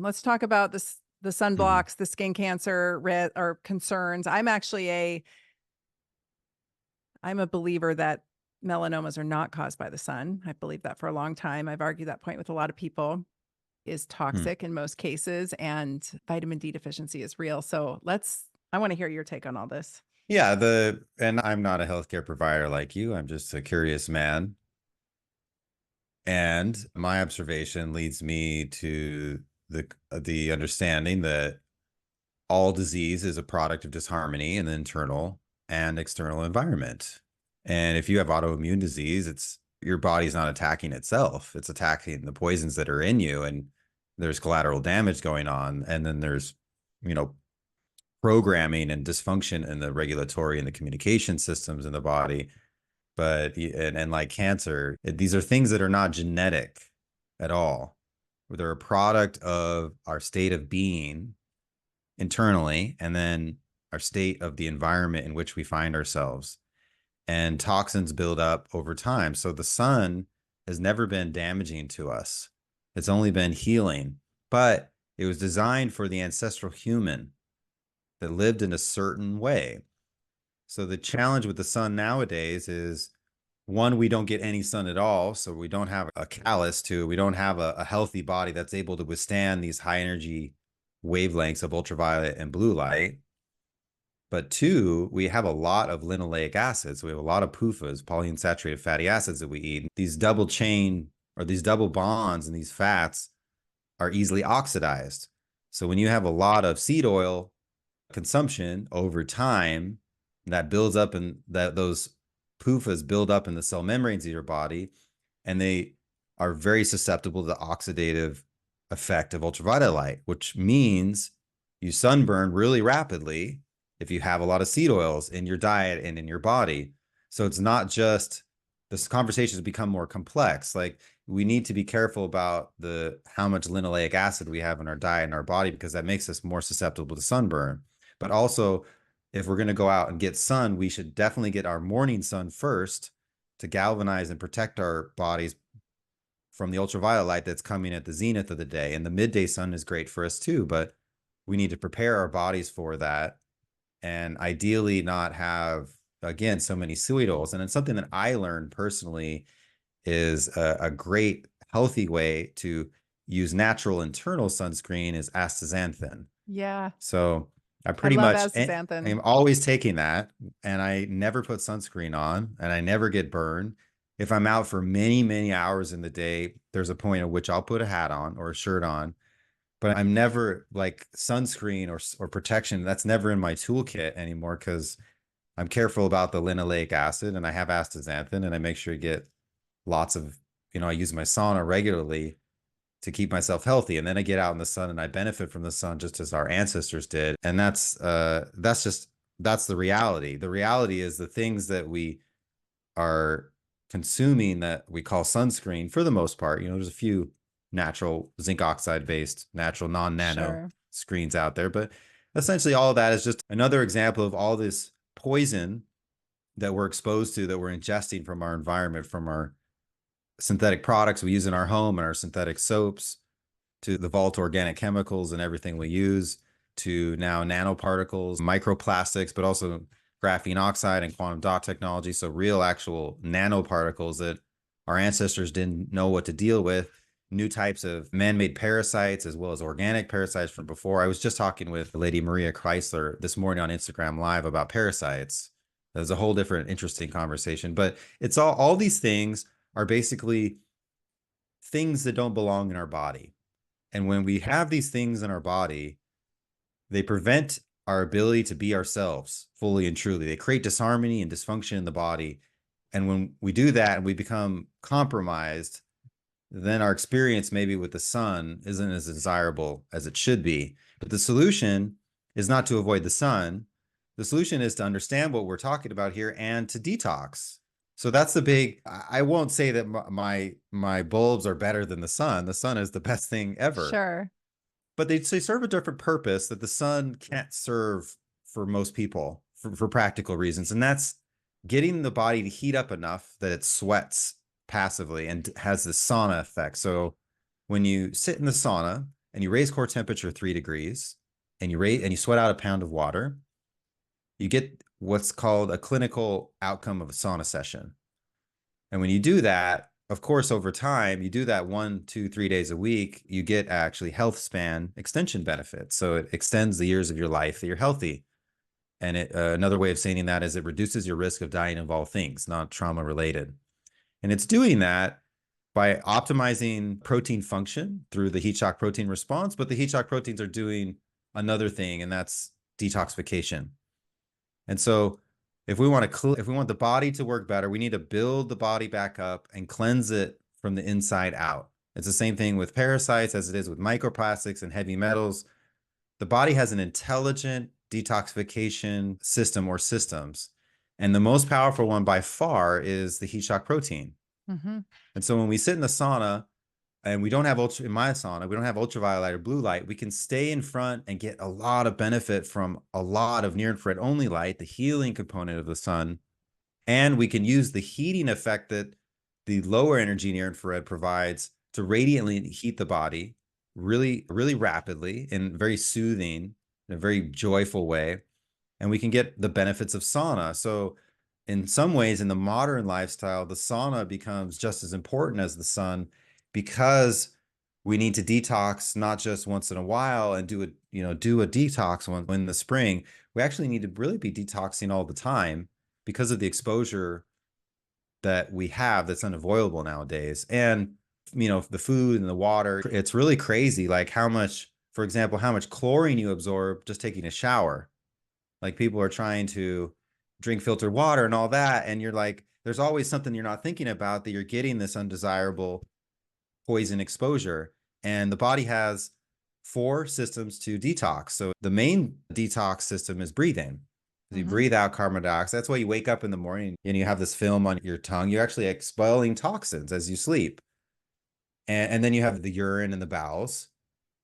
Let's talk about this, the Mhm. sunblocks, the skin cancer or concerns. I'm a believer that melanomas are not caused by the sun. I believe that for a long time. I've argued that point with a lot of people. Is Hmm. toxic in most cases, and vitamin D deficiency is real. So I want to hear your take on all this. Yeah, and I'm not a healthcare provider like you. I'm just a curious man. And my observation leads me to the understanding that all disease is a product of disharmony in the internal and external environment. And if you have autoimmune disease, it's your body's not attacking itself. It's attacking the poisons that are in you, and there's collateral damage going on. And then there's, you know, programming and dysfunction in the regulatory and the communication systems in the body. But and like cancer, these are things that are not genetic at all. They're a product of our state of being internally, and then our state of the environment in which we find ourselves. And toxins build up over time. So the sun has never been damaging to us. It's only been healing. But it was designed for the ancestral human that lived in a certain way. So the challenge with the sun nowadays is, one, we don't get any sun at all. So we don't have a callus to, we don't have a healthy body that's able to withstand these high energy wavelengths of ultraviolet and blue light. But two, we have a lot of linoleic acids. We have a lot of PUFAs, polyunsaturated fatty acids that we eat. These double chain or these double bonds and these fats are easily oxidized. So when you have a lot of seed oil consumption over time, that builds up, and that those PUFAs build up in the cell membranes of your body, and they are very susceptible to the oxidative effect of ultraviolet light, which means you sunburn really rapidly if you have a lot of seed oils in your diet and in your body. So it's not just, this conversation has become more complex. Like, we need to be careful about the how much linoleic acid we have in our diet and our body, because that makes us more susceptible to sunburn. But also, if we're going to go out and get sun, we should definitely get our morning sun first to galvanize and protect our bodies from the ultraviolet light that's coming at the zenith of the day. And the midday sun is great for us too, but we need to prepare our bodies for that, and ideally not have, again, so many seed oils. And it's something that I learned personally is a great healthy way to use natural internal sunscreen is astaxanthin. Yeah, So I I pretty love much astaxanthin. am always taking that, and I never put sunscreen on, and I never get burned. If I'm out for many, many hours in the day, there's a point at which I'll put a hat on or a shirt on, but I'm never like sunscreen or protection. That's never in my toolkit anymore, because I'm careful about the linoleic acid, and I have astaxanthin, and I make sure to get lots of, I use my sauna regularly to keep myself healthy. And then I get out in the sun and I benefit from the sun just as our ancestors did. And that's the reality. The reality is the things that we are consuming that we call sunscreen, for the most part, there's a few natural zinc oxide based, natural non-nano Sure. screens out there. But essentially all of that is just another example of all this poison that we're exposed to, that we're ingesting from our environment, from our synthetic products we use in our home and our synthetic soaps, to the volatile organic chemicals and everything we use, to now nanoparticles, microplastics, but also graphene oxide and quantum dot technology. So real actual nanoparticles that our ancestors didn't know what to deal with, new types of man-made parasites as well as organic parasites from before. I was just talking with Lady Maria Chrysler this morning on Instagram Live about parasites. That was a whole different interesting conversation, but it's all these things are basically things that don't belong in our body. And when we have these things in our body, they prevent our ability to be ourselves fully and truly. They create disharmony and dysfunction in the body. And when we do that and we become compromised, then our experience maybe with the sun isn't as desirable as it should be. But the solution is not to avoid the sun. The solution is to understand what we're talking about here and to detox. So that's the big, I won't say that my bulbs are better than the sun. The sun is the best thing ever, Sure. but they serve a different purpose that the sun can't serve for most people, for practical reasons. And that's getting the body to heat up enough that it sweats passively and has this sauna effect. So when you sit in the sauna, and you raise core temperature 3 degrees and you sweat out a pound of water, you get what's called a clinical outcome of a sauna session. And when you do that, of course, over time, you do that 1, 2, 3 days a week, you get actually health span extension benefits. So it extends the years of your life that you're healthy. And another way of saying that is it reduces your risk of dying of all things, not trauma related. And it's doing that by optimizing protein function through the heat shock protein response. But the heat shock proteins are doing another thing, and that's detoxification. And so if we want the body to work better, we need to build the body back up and cleanse it from the inside out. It's the same thing with parasites as it is with microplastics and heavy metals. The body has an intelligent detoxification system or systems. And the most powerful one by far is the heat shock protein. Mm-hmm. And so when we sit in the sauna and we don't have in my sauna, we don't have ultraviolet or blue light, we can stay in front and get a lot of benefit from a lot of near infrared only light, the healing component of the sun. And we can use the heating effect that the lower energy near infrared provides to radiantly heat the body really, really rapidly and very soothing in a very joyful way. And we can get the benefits of sauna. So in some ways, in the modern lifestyle, the sauna becomes just as important as the sun, because we need to detox not just once in a while and do a detox when in the spring. We actually need to really be detoxing all the time because of the exposure that we have that's unavoidable nowadays. And the food and the water, it's really crazy, like how much chlorine you absorb just taking a shower. Like people are trying to drink filtered water and all that, and you're like, there's always something you're not thinking about, that you're getting this undesirable poison exposure. And the body has 4 systems to detox. So the main detox system is breathing. You breathe out carbon dioxide. That's why you wake up in the morning and you have this film on your tongue. You're actually expelling toxins as you sleep. And then you have the urine and the bowels.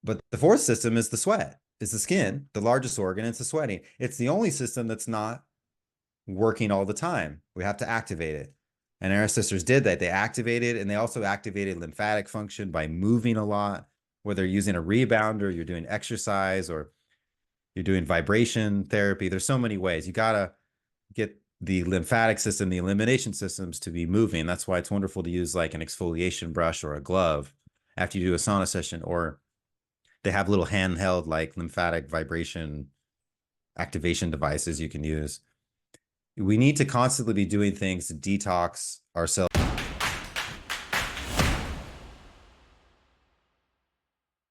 But the 4th system is the sweat. It's the skin, the largest organ. It's the sweating. It's the only system that's not working all the time. We have to activate it. And our ancestors did that. They activated, and they also activated lymphatic function by moving a lot, whether you're using a rebounder, you're doing exercise, or you're doing vibration therapy. There's so many ways. You got to get the lymphatic system, the elimination systems to be moving. That's why it's wonderful to use like an exfoliation brush or a glove after you do a sauna session, or they have little handheld like lymphatic vibration activation devices you can use. We need to constantly be doing things to detox ourselves.